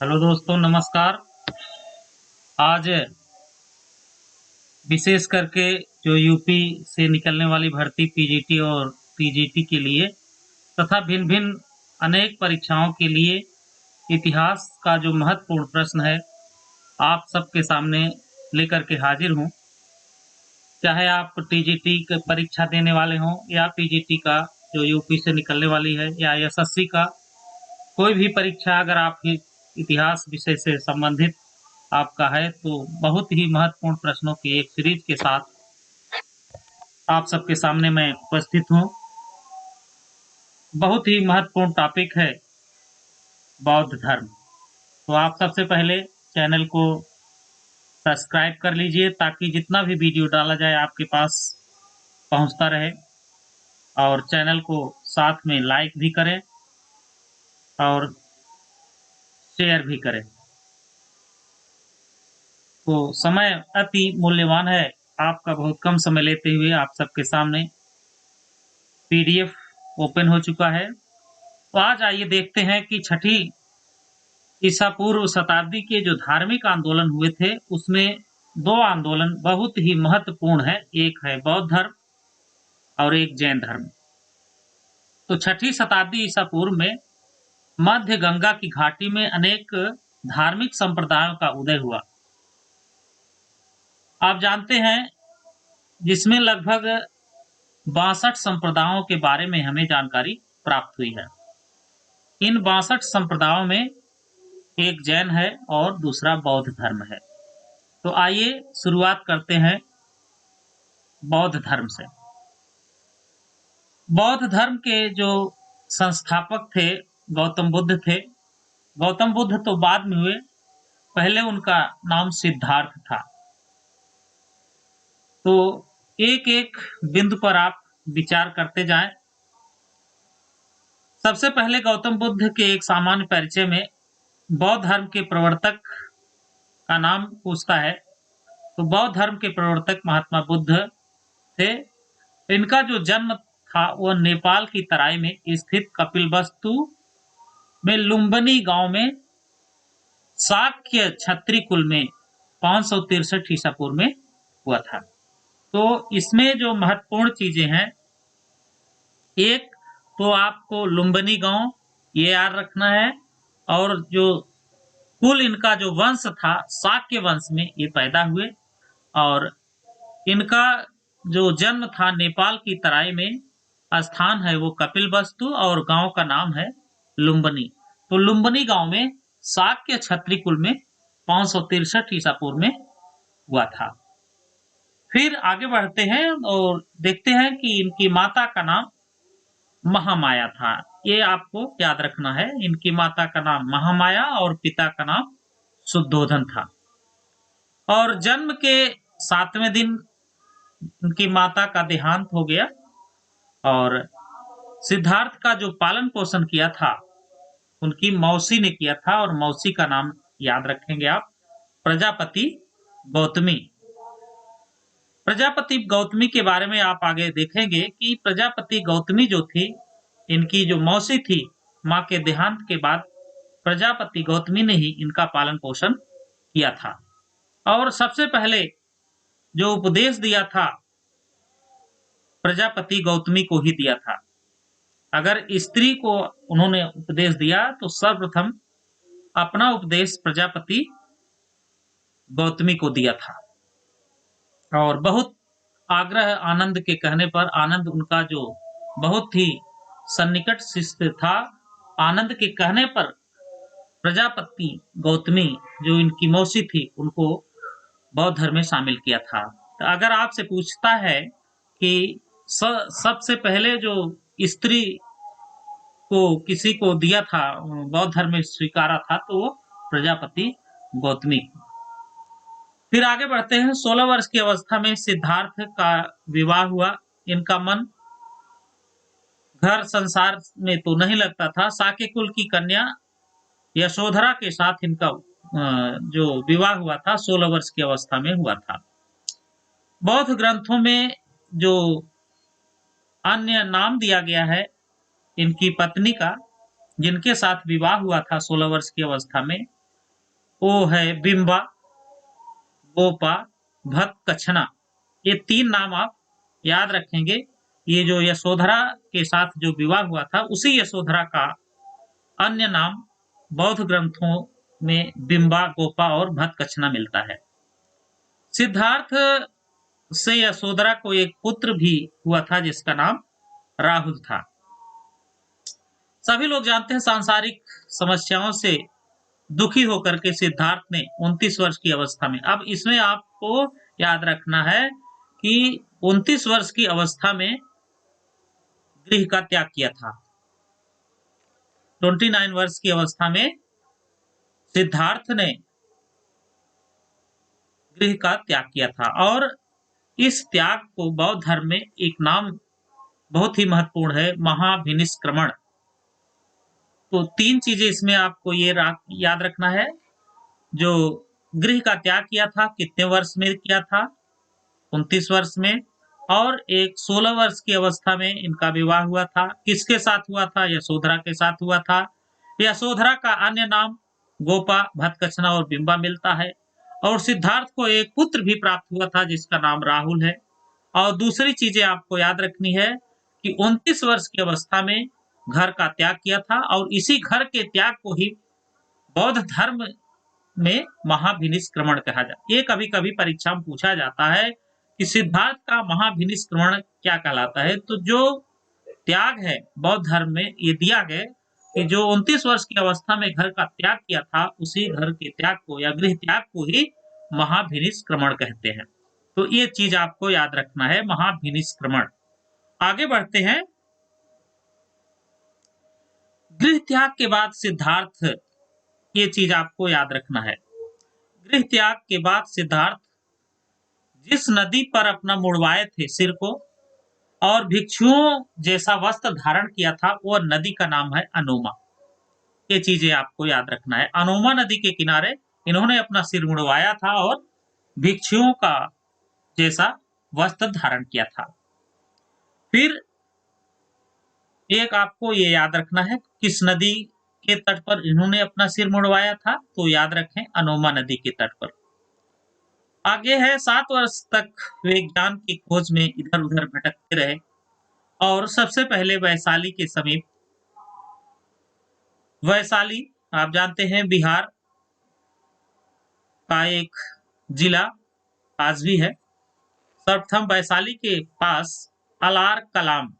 Hello दोस्तों, नमस्कार। आज विशेष करके जो यूपी से निकलने वाली भर्ती पीजीटी और टीजीटी के लिए तथा भिन्न-भिन्न अनेक परीक्षाओं के लिए इतिहास का जो महत्वपूर्ण प्रश्न है, आप सबके सामने लेकर के हाजिर हूँ। चाहे आप टीजीटी की परीक्षा देने वाले हों या पीजीटी का जो यूपी से निकलने वाली है या एसएससी का कोई भी परीक्षा, अगर आपकी इतिहास विषय से संबंधित आपका है तो बहुत ही महत्वपूर्ण प्रश्नों की एक सीरीज के साथ आप सबके सामने मैं उपस्थित हूँ। बहुत ही महत्वपूर्ण टॉपिक है बौद्ध धर्म। तो आप सबसे पहले चैनल को सब्सक्राइब कर लीजिए ताकि जितना भी वीडियो डाला जाए आपके पास पहुंचता रहे, और चैनल को साथ में लाइक भी करें और शेयर भी करें। तो समय अति मूल्यवान है, आपका बहुत कम समय लेते हुए आप सबके सामने पीडीएफ ओपन हो चुका है। तो आज आइए देखते हैं कि छठी ईसा पूर्व शताब्दी के जो धार्मिक आंदोलन हुए थे उसमें दो आंदोलन बहुत ही महत्वपूर्ण है, एक है बौद्ध धर्म और एक जैन धर्म। तो छठी शताब्दी ईसा पूर्व में मध्य गंगा की घाटी में अनेक धार्मिक संप्रदायों का उदय हुआ। आप जानते हैं, जिसमें लगभग 62 संप्रदायों के बारे में हमें जानकारी प्राप्त हुई है। इन 62 संप्रदायों में एक जैन है और दूसरा बौद्ध धर्म है। तो आइए शुरुआत करते हैं बौद्ध धर्म से। बौद्ध धर्म के जो संस्थापक थे गौतम बुद्ध थे। गौतम बुद्ध तो बाद में हुए, पहले उनका नाम सिद्धार्थ था। तो एक एक बिंदु पर आप विचार करते जाएं। सबसे पहले गौतम बुद्ध के एक सामान्य परिचय में बौद्ध धर्म के प्रवर्तक का नाम पूछता है। तो बौद्ध धर्म के प्रवर्तक महात्मा बुद्ध थे। इनका जो जन्म था वह नेपाल की तराई में स्थित कपिलवस्तु में लुम्बिनी गांव में शाक्य क्षत्रिय कुल में 563 ईसा पूर्व में हुआ था। तो इसमें जो महत्वपूर्ण चीजें हैं, एक तो आपको लुम्बिनी गांव ये याद रखना है, और जो कुल इनका जो वंश था शाक्य वंश में ये पैदा हुए, और इनका जो जन्म था नेपाल की तराई में, स्थान है वो कपिलवस्तु और गांव का नाम है लुम्बिनी। तो लुम्बिनी गांव में शाक्य क्षत्रिय कुल में 563 ईसा पूर्व में हुआ था। फिर आगे बढ़ते हैं और देखते हैं कि इनकी माता का नाम महामाया था। ये आपको याद रखना है, इनकी माता का नाम महामाया और पिता का नाम शुद्धोधन था। और जन्म के 7वें दिन उनकी माता का देहांत हो गया, और सिद्धार्थ का जो पालन पोषण किया था उनकी मौसी ने किया था, और मौसी का नाम याद रखेंगे आप, प्रजापति गौतमी। प्रजापति गौतमी के बारे में आप आगे देखेंगे कि प्रजापति गौतमी जो थी, इनकी जो मौसी थी, मां के देहांत के बाद प्रजापति गौतमी ने ही इनका पालन पोषण किया था। और सबसे पहले जो उपदेश दिया था प्रजापति गौतमी को ही दिया था। अगर स्त्री को उन्होंने उपदेश दिया तो सर्वप्रथम अपना उपदेश प्रजापति गौतमी को दिया था। और बहुत आग्रह आनंद के कहने पर, आनंद उनका जो बहुत ही सन्निकट शिष्य था, आनंद के कहने पर प्रजापति गौतमी जो इनकी मौसी थी उनको बौद्ध धर्म में शामिल किया था। तो अगर आपसे पूछता है कि सबसे पहले जो स्त्री को किसी को दिया था, बौद्ध धर्म में स्वीकारा था, तो वो प्रजापति गौतमी। फिर आगे बढ़ते हैं। 16 वर्ष की अवस्था में सिद्धार्थ का विवाह हुआ। इनका मन घर संसार में तो नहीं लगता था। शाक्य कुल की कन्या यशोधरा के साथ इनका जो विवाह हुआ था 16 वर्ष की अवस्था में हुआ था। बौद्ध ग्रंथों में जो अन्य नाम दिया गया है इनकी पत्नी का, जिनके साथ विवाह हुआ था 16 वर्ष की अवस्था में, वो है बिंबा, गोपा, भतकछना। ये 3 नाम आप याद रखेंगे। ये जो यशोधरा के साथ जो विवाह हुआ था, उसी यशोधरा का अन्य नाम बौद्ध ग्रंथों में बिंबा, गोपा और भतकछना मिलता है। सिद्धार्थ से यशोधरा को एक पुत्र भी हुआ था जिसका नाम राहुल था। सभी लोग जानते हैं सांसारिक समस्याओं से दुखी होकर के सिद्धार्थ ने 29 वर्ष की अवस्था में, अब इसमें आपको याद रखना है कि 29 वर्ष की अवस्था में गृह का त्याग किया था। 29 वर्ष की अवस्था में सिद्धार्थ ने गृह का त्याग किया था और इस त्याग को बौद्ध धर्म में एक नाम बहुत ही महत्वपूर्ण है, महाभिनिष्क्रमण। तो 3 चीजें इसमें आपको ये याद रखना है। जो गृह का त्याग किया था, कितने वर्ष में किया था? 29 वर्ष में। और एक 16 वर्ष की अवस्था में इनका विवाह हुआ था। किसके साथ हुआ था? यशोधरा के साथ हुआ था। यशोधरा का अन्य नाम गोपा, भतकछना और बिंबा मिलता है। और सिद्धार्थ को एक पुत्र भी प्राप्त हुआ था जिसका नाम राहुल है। और दूसरी चीजें आपको याद रखनी है कि 29 वर्ष की अवस्था में घर का त्याग किया था और इसी घर के त्याग को ही बौद्ध धर्म में महाभिनिष्क्रमण कहा जाता है। ये कभी-कभी परीक्षा में पूछा जाता है कि सिद्धार्थ का महाभिनिष्क्रमण क्या कहलाता है? तो जो त्याग है बौद्ध धर्म में ये दिया गया कि जो 29 वर्ष की अवस्था में घर का त्याग किया था, उसी घर के त्याग को या गृह त्याग को ही महाभिनिष्क्रमण कहते हैं। तो ये चीज आपको याद रखना है, महाभिनिष्क्रमण। आगे बढ़ते हैं। गृह त्याग के बाद सिद्धार्थ, ये चीज आपको याद रखना है। गृह त्याग के बाद सिद्धार्थ जिस नदी पर अपना मुड़वाए थे सिर को और भिक्षुओं जैसा वस्त्र धारण किया था, वो नदी का नाम है अनोमा। ये चीजें आपको याद रखना है। अनोमा नदी के किनारे इन्होंने अपना सिर मुड़वाया था और भिक्षुओं का जैसा वस्त्र धारण किया था। फिर एक आपको ये याद रखना है किस नदी के तट पर इन्होंने अपना सिर मुड़वाया था, तो याद रखें अनोमा नदी के तट पर। आगे है 7 वर्ष तक वे ज्ञान की खोज में इधर उधर भटकते रहे और सबसे पहले वैशाली के समीप, वैशाली आप जानते हैं बिहार का एक जिला आज भी है। सर्वप्रथम वैशाली के पास अलार कलाम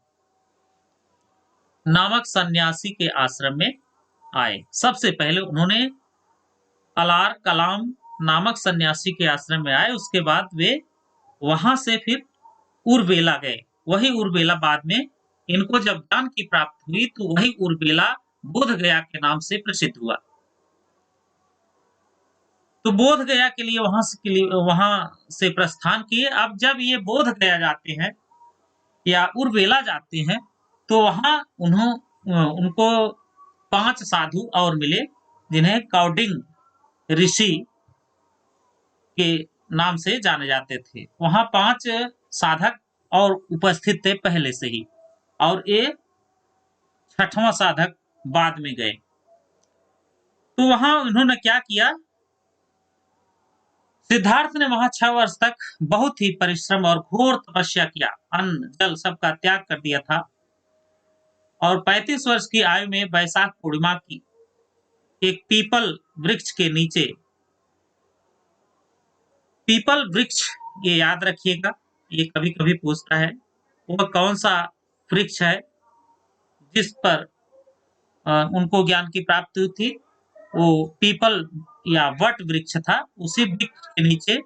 नामक सन्यासी के आश्रम में आए। सबसे पहले उन्होंने अलार कलाम नामक सन्यासी के आश्रम में आए। उसके बाद वे वहां से फिर उर्वेला गए। वही उर्वेला बाद में इनको जब ज्ञान की प्राप्ति हुई तो वही उर्वेला बोध गया के नाम से प्रसिद्ध हुआ। तो बोध गया के लिए वहां से प्रस्थान किए। अब जब ये बोध गया जाते हैं या उर्वेला जाते हैं तो वहां उनको 5 साधु और मिले जिन्हें काउडिंग ऋषि के नाम से जाने जाते थे। वहां 5 साधक और उपस्थित थे पहले से ही, और ये 6वां साधक बाद में गए। तो वहां उन्होंने क्या किया? सिद्धार्थ ने वहां 6 वर्ष तक बहुत ही परिश्रम और घोर तपस्या किया, अन्न जल सबका त्याग कर दिया था और 35 वर्ष की आयु में वैशाख पूर्णिमा की एक पीपल वृक्ष के नीचे, पीपल वृक्ष ये याद रखिएगा, ये कभी कभी पूछता है वह कौन सा वृक्ष है जिस पर उनको ज्ञान की प्राप्ति हुई थी। वो पीपल या वट वृक्ष था। उसी वृक्ष के नीचे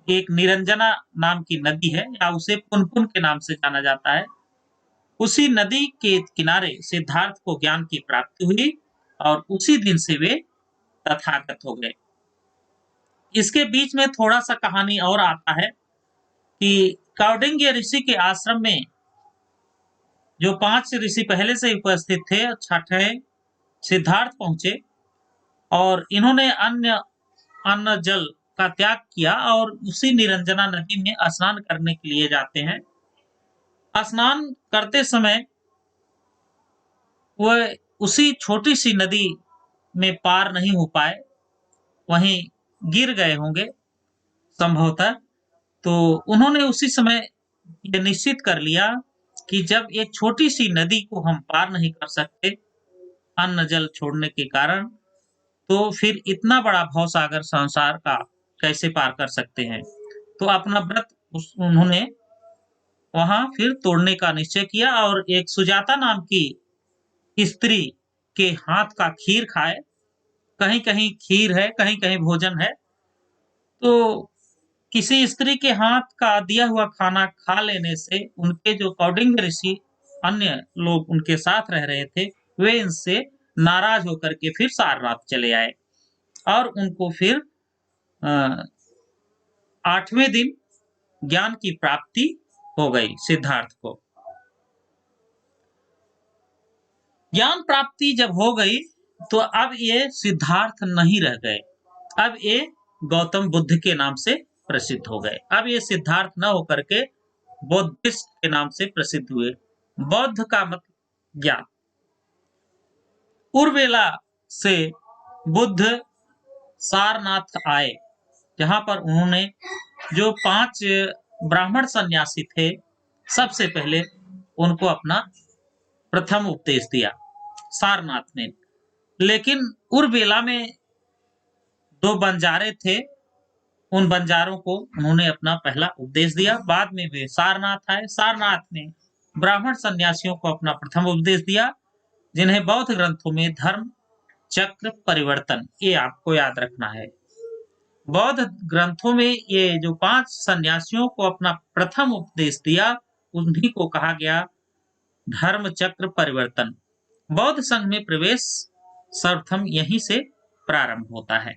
एक निरंजना नाम की नदी है या उसे पुनपुन के नाम से जाना जाता है। उसी नदी के किनारे सिद्धार्थ को ज्ञान की प्राप्ति हुई और उसी दिन से वे तथागत हो गए। इसके बीच में थोड़ा सा कहानी और आता है कि कौंडिन्य ऋषि के आश्रम में जो 5 ऋषि पहले से उपस्थित थे, 6ठे सिद्धार्थ पहुंचे और इन्होंने अन्न जल का त्याग किया और उसी निरंजना नदी में स्नान करने के लिए जाते हैं। स्नान करते समय वह उसी छोटी सी नदी में पार नहीं हो पाए। वहीं गिर गए होंगे संभवतः। तो उन्होंने उसी समय ये निश्चित कर लिया कि जब एक छोटी सी नदी को हम पार नहीं कर सकते अन्न जल छोड़ने के कारण, तो फिर इतना बड़ा भवसागर संसार का कैसे पार कर सकते हैं। तो अपना व्रत उन्होंने वहां फिर तोड़ने का निश्चय किया और एक सुजाता नाम की स्त्री के हाथ का खीर खाए। कहीं कहीं खीर है, कहीं कहीं भोजन है। तो किसी स्त्री के हाथ का दिया हुआ खाना खा लेने से उनके जो कौंडिन्य ऋषि अन्य लोग उनके साथ रह रहे थे, वे इनसे नाराज होकर के फिर सारनाथ चले आए और उनको फिर अ, 8वें दिन ज्ञान की प्राप्ति हो गई सिद्धार्थ को। ज्ञान प्राप्ति जब हो गई तो अब ये सिद्धार्थ नहीं रह गए, अब ये गौतम बुद्ध के नाम से प्रसिद्ध हो गए। अब ये सिद्धार्थ न होकर के बौद्धिस्ट के नाम से प्रसिद्ध हुए। बौद्ध का मतलब ज्ञान। उर्वेला से बुद्ध सारनाथ आए, जहां पर उन्होंने जो 5 ब्राह्मण सन्यासी थे, सबसे पहले उनको अपना प्रथम उपदेश दिया सारनाथ में। लेकिन उर्वेला में 2 बंजारे थे, उन बंजारों को उन्होंने अपना पहला उपदेश दिया। बाद में वे सारनाथ आए, सारनाथ में ब्राह्मण सन्यासियों को अपना प्रथम उपदेश दिया, जिन्हें बौद्ध ग्रंथों में धर्म चक्र परिवर्तन, ये आपको याद रखना है। बौद्ध ग्रंथों में ये जो 5 सन्यासियों को अपना प्रथम उपदेश दिया, उन्हीं को कहा गया धर्म चक्र परिवर्तन। बौद्ध संघ में प्रवेश सर्वप्रथम यहीं से प्रारंभ होता है।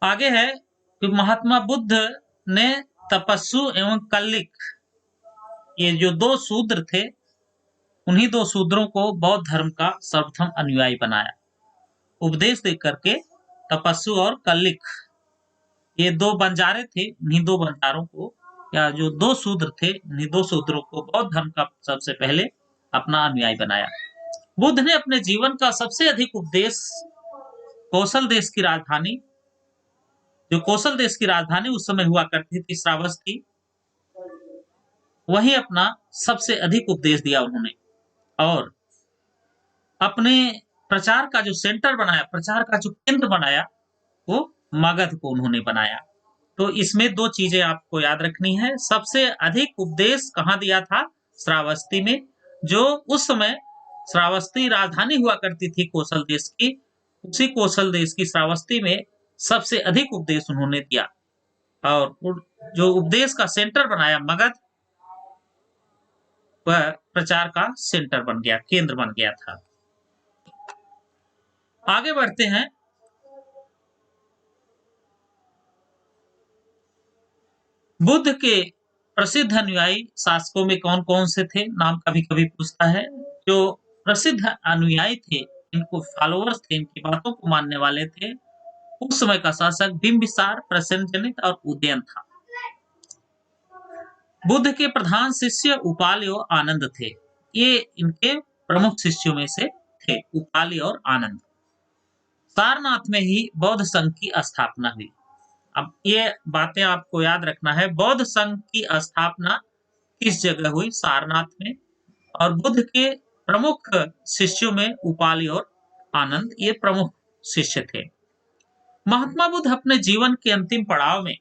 आगे है कि महात्मा बुद्ध ने तपस्सु एवं कल्लिक, ये जो 2 शूद्र थे, उन्हीं 2 शूद्रों को बौद्ध धर्म का सर्वप्रथम अनुयायी बनाया। उपदेश दे करके तपस्सु और कल्लिक, ये 2 बंजारे थे, उन्हीं 2 बंजारों को, या जो 2 शूद्र थे, उन्हीं 2 शूद्रों को बौद्ध धर्म का सबसे पहले अपना अनुयायी बनाया। बुद्ध ने अपने जीवन का सबसे अधिक उपदेश कौशल देश की राजधानी, जो कौशल देश की राजधानी उस समय हुआ करती थी श्रावस्ती, वही अपना सबसे अधिक उपदेश दिया उन्होंने। और अपने प्रचार का जो सेंटर बनाया, प्रचार का जो केंद्र बनाया, वो मगध को उन्होंने बनाया। तो इसमें 2 चीजें आपको याद रखनी है। सबसे अधिक उपदेश कहाँ दिया था? श्रावस्ती में, जो उस समय श्रावस्ती राजधानी हुआ करती थी कौशल देश की। उसी कौशल देश की श्रावस्ती में सबसे अधिक उपदेश उन्होंने दिया। और जो उपदेश का सेंटर बनाया मगध, वह प्रचार का सेंटर बन गया, केंद्र बन गया था। आगे बढ़ते हैं। बुद्ध के प्रसिद्ध अनुयायी शासकों में कौन कौन से थे, नाम कभी कभी पूछता है। जो प्रसिद्ध अनुयायी थे, इनको फॉलोअर्स थे, इनकी बातों को मानने वाले थे, उस समय का शासक बिंबिसार, प्रसेनजित और उदयन था। बुद्ध के प्रधान शिष्य उपाली और आनंद थे, ये इनके प्रमुख शिष्यों में से थे, उपाली और आनंद। सारनाथ में ही बौद्ध संघ की स्थापना हुई। अब ये बातें आपको याद रखना है, बौद्ध संघ की स्थापना किस जगह हुई? सारनाथ में। और बुद्ध के प्रमुख शिष्यों में उपाली और आनंद, ये प्रमुख शिष्य थे। महात्मा बुद्ध अपने जीवन के अंतिम पड़ाव में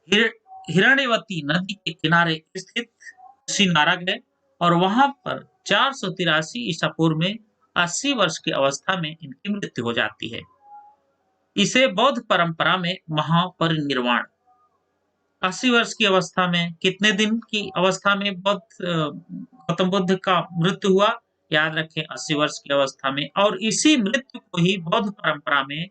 हिरण्यवती नदी के किनारे स्थित कुशीनारा गए और वहां पर 483 ईसा पूर्व में 80 वर्ष की अवस्था में इनकी मृत्यु हो जाती है। इसे बौद्ध परंपरा में महापरिनिर्वाण, 80 वर्ष की अवस्था में, कितने दिन की अवस्था में गौतम बुद्ध का मृत्यु हुआ? याद रखें, 80 वर्ष की अवस्था में। और इसी मृत्यु को ही बौद्ध परंपरा में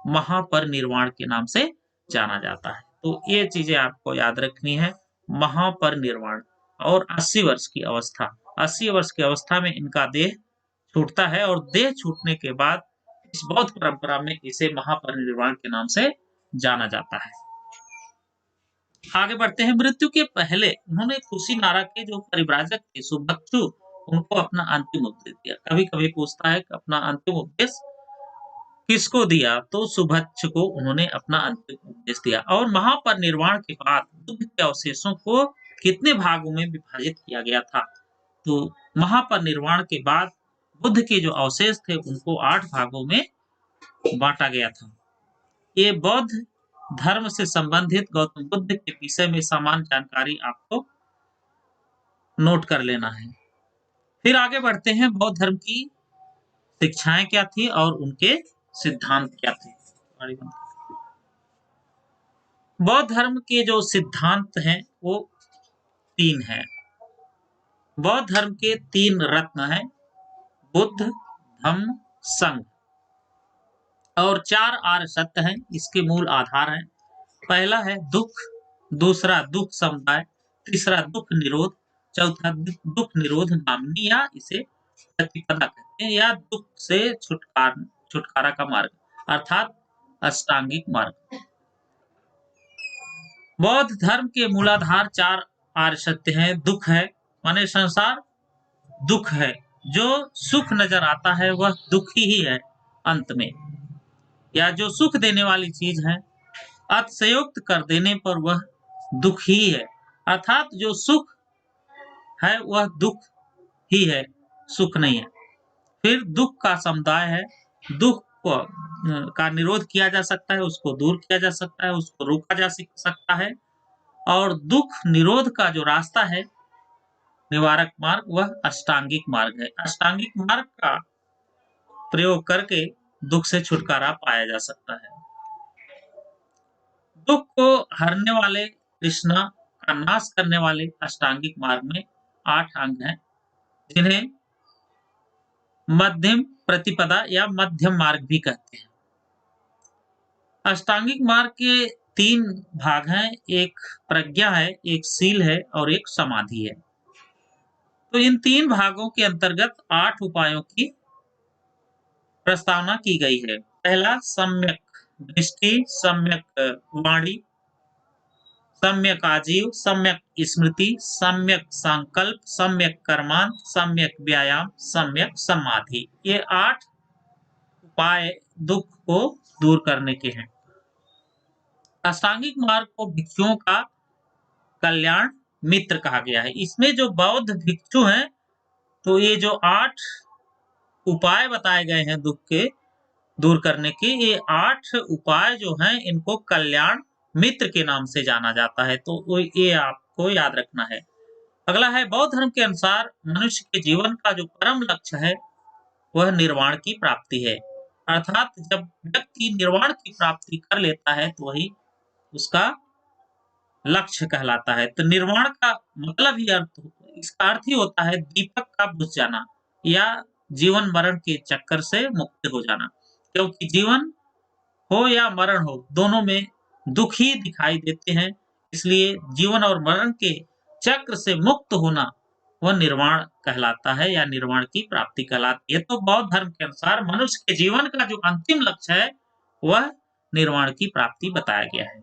महापरिनिर्वाण के नाम से जाना जाता है। तो ये चीजें आपको याद रखनी है, महापरिनिर्वाण और 80 वर्ष की अवस्था। 80 वर्ष की अवस्था में इनका देह छूटता है और देह छूटने के बाद इस बौद्ध परंपरा में इसे महापरिनिर्वाण के नाम से जाना जाता है। आगे बढ़ते हैं। मृत्यु के पहले उन्होंने कुशीनारा के जो परिव्राजक थे सुबक्षु, उनको अपना अंतिम उपदेश दिया। कभी-कभी पूछता है कि अपना अंतिम उपदेश किसको दिया? तो सुभच्छ को उन्होंने अपना अंतिम उपदेश दिया। और महापरिनिर्वाण के बाद बुद्ध के अवशेषों को कितने भागों में विभाजित किया गया था? तो महापरिनिर्वाण के बाद बुद्ध के जो अवशेष थे उनको 8 भागों में बाँटा गया था। ये बौद्ध धर्म से संबंधित गौतम बुद्ध के विषय में सामान्य जानकारी आपको नोट कर लेना है। फिर आगे बढ़ते हैं, बौद्ध धर्म की शिक्षाएं क्या थी और उनके सिद्धांत क्या थे। बौद्ध धर्म के जो सिद्धांत हैं वो 3 हैं। बौद्ध धर्म के 3 रत्न हैं, बुद्ध, धम्म, संघ, और 4 आर्य सत्य हैं। इसके मूल आधार हैं। पहला है दुख, दूसरा दुख समुदाय, तीसरा दुख निरोध, चौथा दुख निरोध गामिनी या इसे प्रतिपदा कहते हैं, या दुख से छुटकारा का मार्ग अर्थात अष्टांगिक मार्ग। बौद्ध धर्म के मूलाधार 4 आर्य सत्य हैं। दुख है माने संसार दुख है, जो सुख नजर आता है वह दुखी ही है अंत में, या जो सुख देने वाली चीज है अतिशयोक्त कर देने पर वह दुख ही है, अर्थात जो सुख है वह दुख ही है, सुख नहीं है। फिर दुख का समुदाय है, दुख का निरोध किया जा सकता है, उसको दूर किया जा सकता है, उसको रोका जा सकता है। और दुख निरोध का जो रास्ता है, निवारक मार्ग, वह अष्टांगिक मार्ग है। अष्टांगिक मार्ग का प्रयोग करके दुख से छुटकारा पाया जा सकता है। दुख को हरने वाले, तृष्णा का नाश करने वाले अष्टांगिक मार्ग में 8 अंग हैं, जिन्हें मध्यम प्रतिपदा या मध्यम मार्ग भी कहते हैं। अष्टांगिक मार्ग के 3 भाग हैं, एक प्रज्ञा है, एक शील है और एक समाधि है। तो इन 3 भागों के अंतर्गत 8 उपायों की प्रस्तावना की गई है। पहला सम्यक दृष्टि, सम्यक वाणी, सम्यक आजीव, सम्यक स्मृति, सम्यक संकल्प, सम्यक कर्मांत, सम्यक व्यायाम, सम्यक समाधि। ये 8 उपाय दुख को दूर करने के हैं। अष्टांगिक मार्ग को भिक्षुओं का कल्याण मित्र कहा गया है। इसमें जो बौद्ध भिक्षु हैं, तो ये जो 8 उपाय बताए गए हैं दुख के दूर करने के, ये 8 उपाय जो हैं इनको कल्याण मित्र के नाम से जाना जाता है। तो ये आपको याद रखना है। अगला है, बौद्ध धर्म के अनुसार मनुष्य के जीवन का जो परम लक्ष्य है वह निर्वाण की प्राप्ति है, अर्थात जब व्यक्ति निर्वाण की प्राप्ति कर लेता है तो वही उसका लक्ष्य कहलाता है। तो निर्वाण का मतलब ही इसका अर्थ ही होता है दीपक का बुझ जाना या जीवन मरण के चक्कर से मुक्त हो जाना, क्योंकि जीवन हो या मरण हो दोनों में दुख ही दिखाई देते हैं। इसलिए जीवन और मरण के चक्र से मुक्त होना वह निर्वाण कहलाता है या निर्वाण की प्राप्ति कहलाती है। तो बौद्ध धर्म के अनुसार मनुष्य के जीवन का जो अंतिम लक्ष्य है वह निर्वाण की प्राप्ति बताया गया है।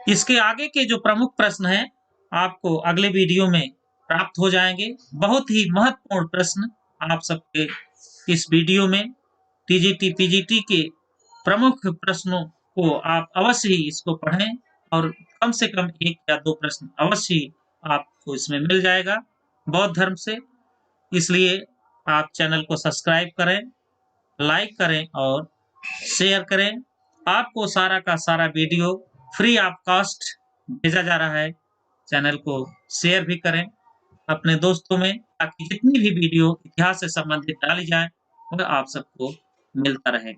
इसके आगे के जो प्रमुख प्रश्न हैं आपको अगले वीडियो में प्राप्त हो जाएंगे। बहुत ही महत्वपूर्ण प्रश्न आप सबके इस वीडियो में टीजीटी पीजीटी के प्रमुख प्रश्नों को आप अवश्य ही इसको पढ़ें और कम से कम 1 या 2 प्रश्न अवश्य ही आपको इसमें मिल जाएगा बौद्ध धर्म से। इसलिए आप चैनल को सब्सक्राइब करें, लाइक करें और शेयर करें। आपको सारा का सारा वीडियो फ्री ऑफ कॉस्ट भेजा जा रहा है। चैनल को शेयर भी करें अपने दोस्तों में, ताकि जितनी भी वीडियो इतिहास से संबंधित डाली जाए वह आप सबको मिलता रहे।